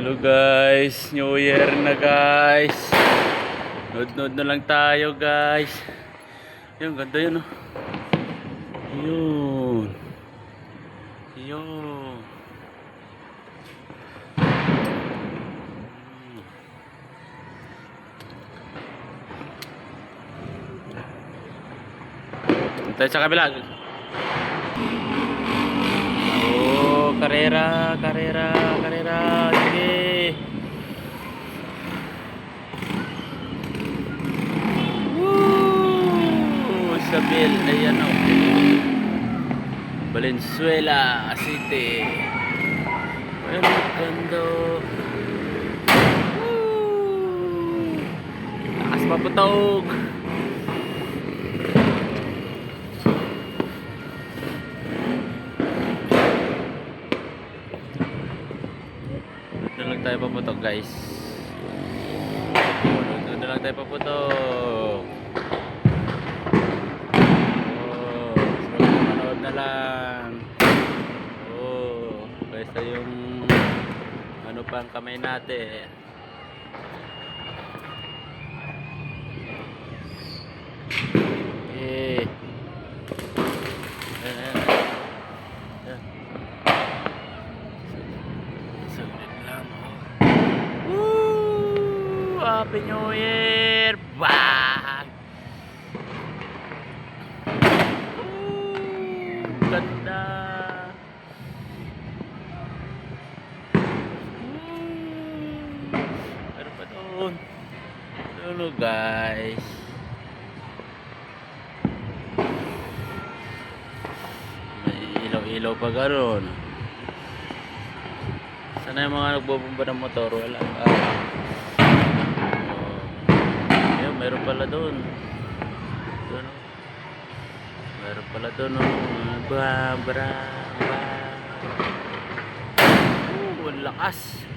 Hello guys, New Year na guys. Nod-nod na lang tayo guys. Yung ganda yun oh. Yun. Yun. Tayo sa kabila. Oh, karera. Sige. Woo! Isabel, ayan o. Valenzuela City. Ayan o, ganda. Woo! Lakas paputog. Doon lang tayo paputok guys. Doon lang tayo paputok. Oh, so manood na lang. Oh, kaysa yung ano pang kamay natin. Eh. Happy New Year! Bang! Ganda! Ano pa doon? Ano guys? May ilaw-ilaw pa gano'n. Sana yung mga nagbubumba ng motor? Wala. Meron pala doon. Doon. Meron pala doon. Ang lakas.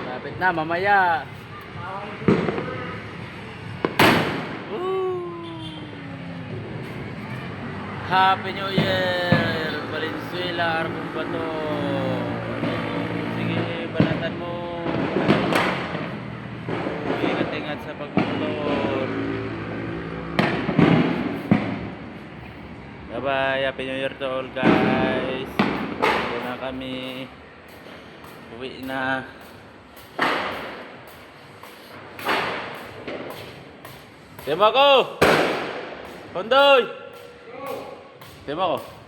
Lapit na mamaya. Happy New Year! Valenzuela, Arbon ba to? Sige, balatan mo. Ingat-ingat sa pagmotor. Bye-bye! Happy New Year to all guys! Uwi na kami. Uwi na. Tema ko! Kondoy! Tema ko.